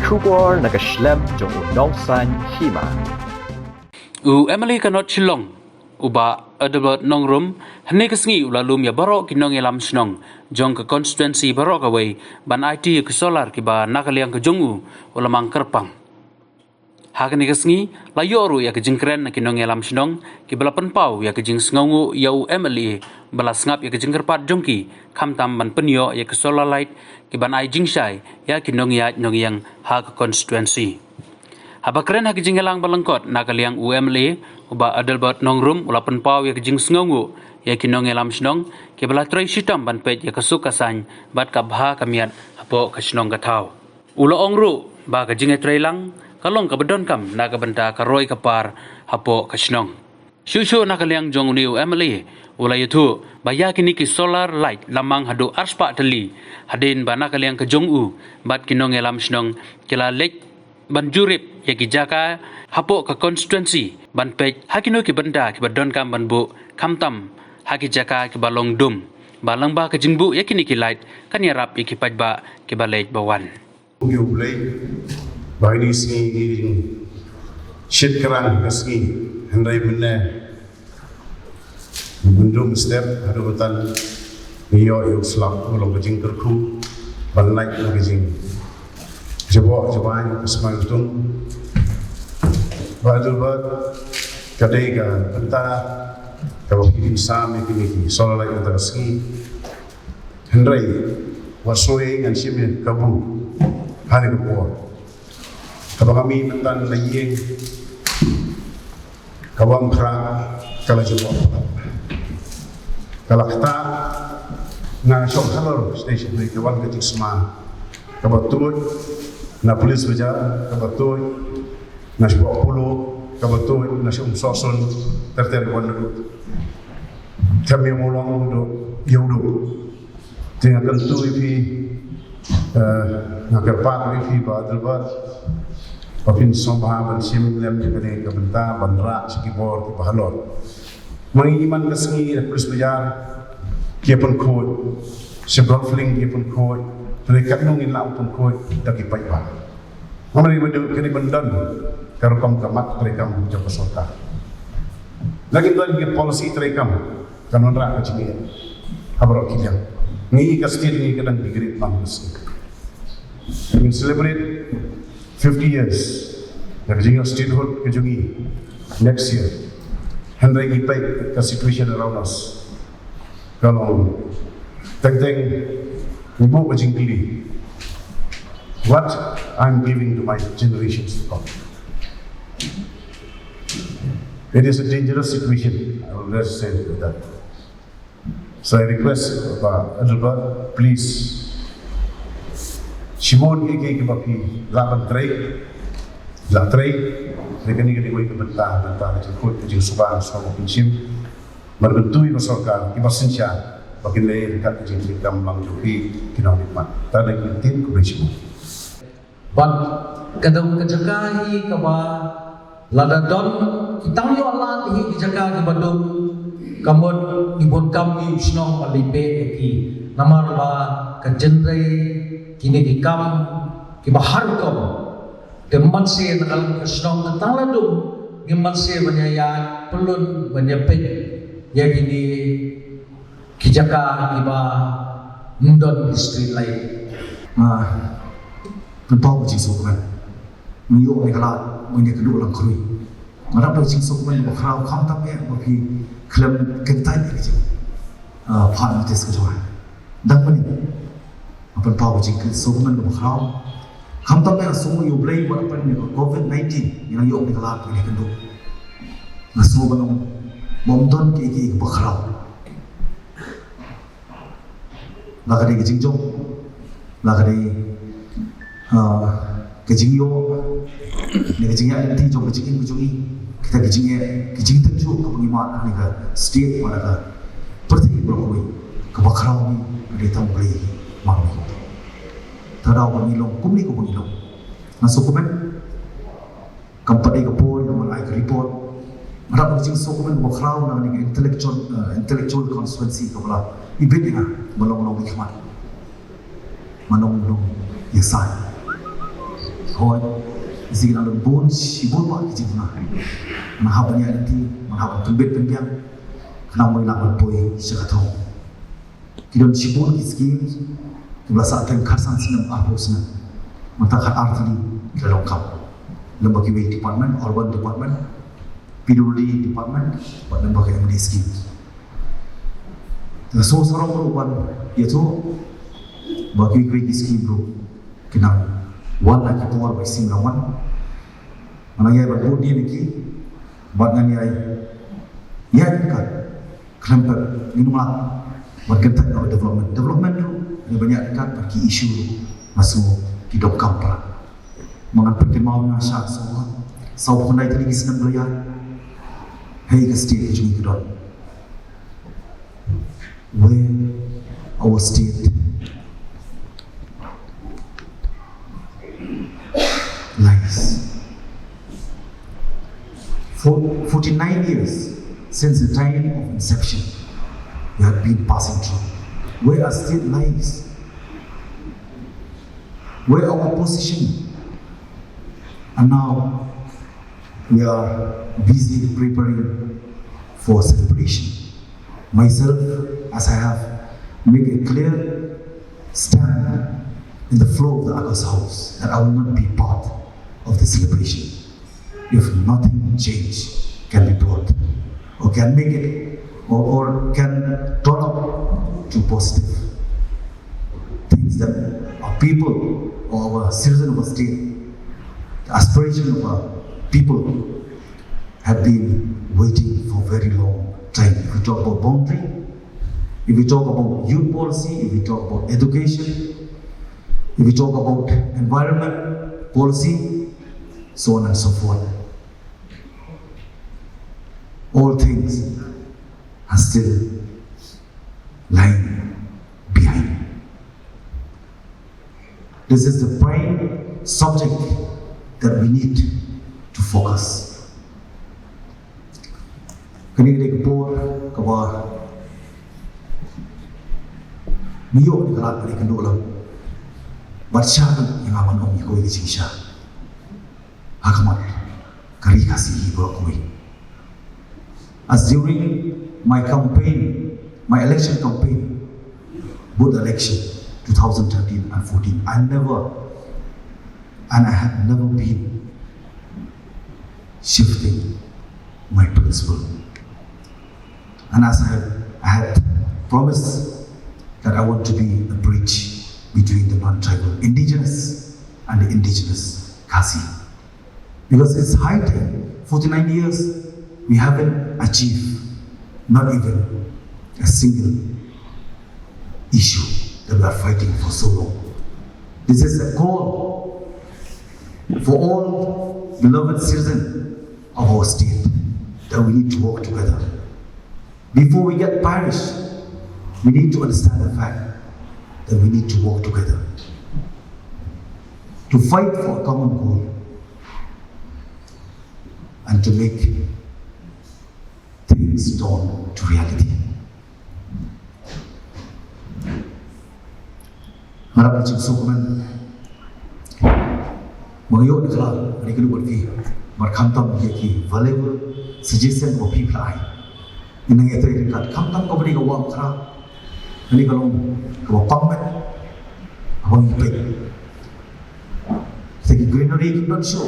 Kubor nagaslem jong nongsan Hima. Emily kanot Shnong uba Adelbert nongrum hne kesngi ulalum ya barok kinong elam Shnong Jong ke Konstitwensi barok away ban Aiti ke solar kiba nakaliang ke Jong ulamang kerpang hakni kesngi layoru ya ke jingkren na kinong elam Shnong kibala penpau ya ke jing sngongu yau Emily balas ngap ya ke jingkerpat jongki kamtam ban penyo ya ke solar light kiban ai jingshai ya kinong ya nong yang ha ke Konstitwensi Habakren hak jinggalang balangkot nakaliang UMLA uba Adelbert nongrum ulapan pau ya jing sngongu ya kinong elam Shnong ke bala trai sitam ban pet ya kasukasan bat kabha kamiat Hapoh ka Shnong gatau ula ongru ba ka jing trailang kalong ka bedon kam na ka benta ka roi kapar Hapoh ka Shnong shushu nakaliang Jong ni UMLA ula yutu ba ya kini ki solar light lamang hadu arspa teli hadin ba nakaliang ka Jong bat kinong elam Shnong kila lek ban jurip ya kijaka Hapoh ke Konstitwensi ban pej hakino ki benda ki badon kam ban bu kamtam hakijaka ki balong dum balang ba ke jingbu ya kini ki light kan ya rap ki pajba ki balej bawan you play by this shit kran kasni hendai benne bundum step ada hotel yo slap long ke jing terku ban light ke jing Jawab semangatum, Adelbert, kadega, entah, kalau kita sama kini, soal lagi kita ski, Henry, wasoi dengan siapa kabu, hari kepuas, kalau kami mentan lagi, kawam kerang, kalau jawab, kalau kita ngasok halor station ni kawan ketik semua, kabatut. Na polis beja kabatoi na sebuah pulau kabatoi na soson terter wandu kami mulang do yaudu dengan tentu ifi na kerpat ifi Adelbert papin sombha ban sim lem jekane kabenta bandra sikibor ki bahalor mengiman kesengi polis beja kiapun kod sebrofling kiapun kod mereka nungin lah pun koi dagi payah. Mereka berdua kini bendan kalau kamu kamat mereka menjadi peserta. Lagi tuan dia polisi mereka kan orang kecil apa kita ni kasih ni kadang digerik mampus. We celebrate 50 years dari jingga statehood kejungi next year. Henry kita ke situation around us. Kalau tentang Ibu kecil what I'm giving to my generations to come. It is a dangerous situation. I will just say that. So I request Adelbert, please. Shimon ke baki laban tray, la tray. Mereka ni kini kau bentang jengkut jeng subang sama pinjam. Berbentui masyarakat ibasensia. Bagi lain dekat kejadian gamlang joki kena nikmat. Tak ada intin keberisimu. Ban kadang kejakai kaba ladadon kitang yo Allah hi kejakai kibadum kamon ibon kami Shnong palipe ki namar ba kajenre kini dikam kibahar kom tempat se nakal Shnong tentang ladum tempat se banyaya pelun banyapet ya kini kijaka iba mundon street light penpau jisuk kan miyok ni kala mene kedua lang krui marap pa jisuk kan bo khrau kham tam ya bo phi klam kentai ni ji phan tes ko jwa dak pani penpau jisuk kan bo khrau kham tam ya sumu yu blai bo pan ni COVID-19 yang yok ni kala ni kendu nasu banong bomdon ki bo khrau lagari ke Jong, lagari ke Jingyo, ni ke Jingya nanti Jong ke Jingi, kita ke Jing tenju ke pengimat ni ke setiap mana ke perti berkui ke bakarau ni ke datang beli mami. Terau pemilong, kumni ke pemilong. Masuk komen, company ke pun, kemudian ke report. Mereka berjing sokumen bakarau na ni intellectual konstitwensi ke belah. Ibit ni melong-melong hikmat, melong-melong yesai. thôi gì là lần 4 chỉ 4 mọi cái gì mà học nhà đi mà học phân biệt phân biệt nào mới làm một buổi sẽ thâu khi đơn chỉ 4 cái scheme thì là sao thành khát sang sinh Hapoh sinh mà ta khát art đi cái lòng khẩu lembaga way department urban department PWD department và lembaga MD scheme the so sarong urban yaitu bagi way scheme ro kenang one like power by sim lawan mana ya buat dia lagi buat ngani ai ya kan kelompok minumlah buat kita development tu banyak kan bagi isu masuk hidup kampung mengambil mau nasa semua sauคนใดที่มีสนับสนุนให้กับ state จุดนี้ด้วย where our state lies for 49 years since the time of inception we have been passing through where our state lies where our position. And now we are busy preparing for celebration. Myself, as I have made a clear stand in the flow of the August House, that I will not be part of the celebration if nothing change can be brought or can make it or can turn up to positive things that our people or our citizens of our state, the aspiration of our people have been waiting for a very long time. If we talk about boundary, if we talk about youth policy, if we talk about education, if we talk about environment policy, so on and so forth, all things are still lying behind. This is the prime subject that we need to focus. Kini kita kepor kawa miyok di kalat balik kenduk lah. Baca yang aman om ikoi di cingsha. Akamat kari kasih ibu akui. As during my campaign, my election campaign, both election 2013 and 14, I have never been shifting my principle. And as I had promised that I want to be a bridge between the non-tribal indigenous and the indigenous Kasi. Because it's high time, 49 years, we haven't achieved not even a single issue that we are fighting for so long. This is a call for all beloved citizens of our state that we need to work together. Before we get perished, we need to understand the fact that we need to work together to fight for a common goal and to make things dawn to reality. Harap macam sokongan mengayok ni kelak ni kena buat ki berkantam dia ki valuable suggestion of people ai ini yang itu dekat kantam kau beri kau wang kerap ni kalau kau pamet abang ipet segi greenery kita show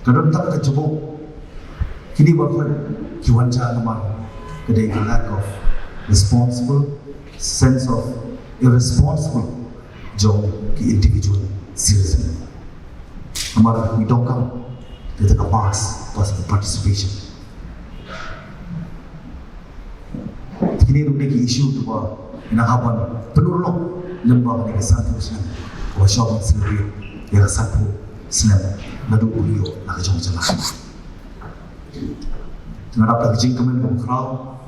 kadang tak kecebok kini buat kiwanca nama kedai lack of responsible sense of irresponsible Jong ki individual citizen. Hamaरा midongkang kita ke mass participation. Kini rumah ki isu tu ba inakapan penurung lembah ni kesatu senang. Wa shopping sendiri ya kesatu senang nadu ulio nak jong jalan. Tengah dapat kerja kemen berkerau.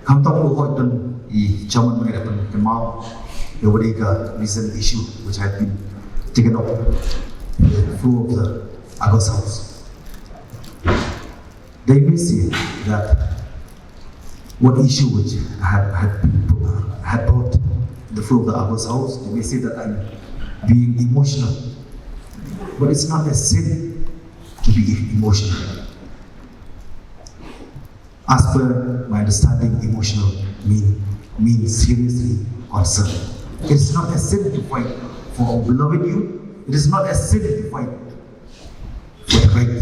Kamu tahu kau dan I zaman mereka pun kemau. There was a recent issue which had been taken up in the floor of the August House. They may say that what issue which had brought the floor of the August House, they may say that I'm being emotional but it's not a sin to be emotional. As per my understanding, emotional means seriously concerned. It's not a sin to fight for our beloved you. It is not a sin to fight for the right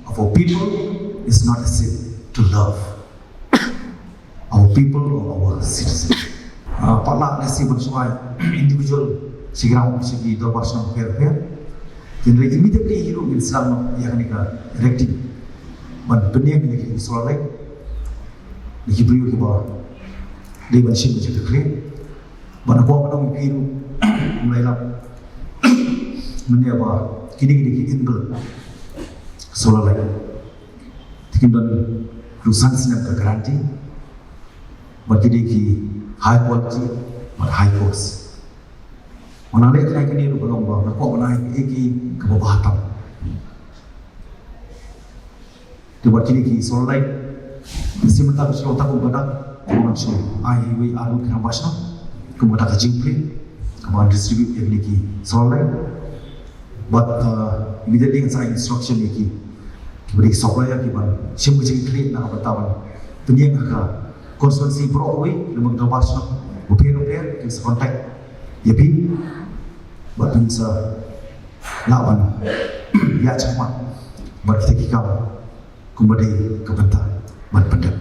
of our people. It's not a sin to love our people or our citizens. Pala nasi bersuai individual sigrau segi Adelbert Shnong fair. Then immediately hero will Islam yang ni erecting. Man benih ni soal lain. Ni beliau kita dia masih macam tu. Mana buat mana mungkin mulai lah. Mana apa kini inbel soal lain. Timbang rusan senang garanti. Bagi high quality but high cost. Mana lek naik ni rupa lomba, nak kau naik ke bawah hatam. Tiba kini soal lain. Mesti mentah suruh takut badak, orang suruh highway alu kena basna, kemudian tak jemput, kemudian distribute yang lagi soal lain. But immediately saya instruction lagi, beri supplier kita, semua jemput nak bertawan. Penyeng agak Konstitwensi Broadway, lembaga Adelbert Shnong, repair, kita kontak, ya pi, buat bisa lawan, ya cepat, buat kita kikau, kembali ke bentar, buat pendek.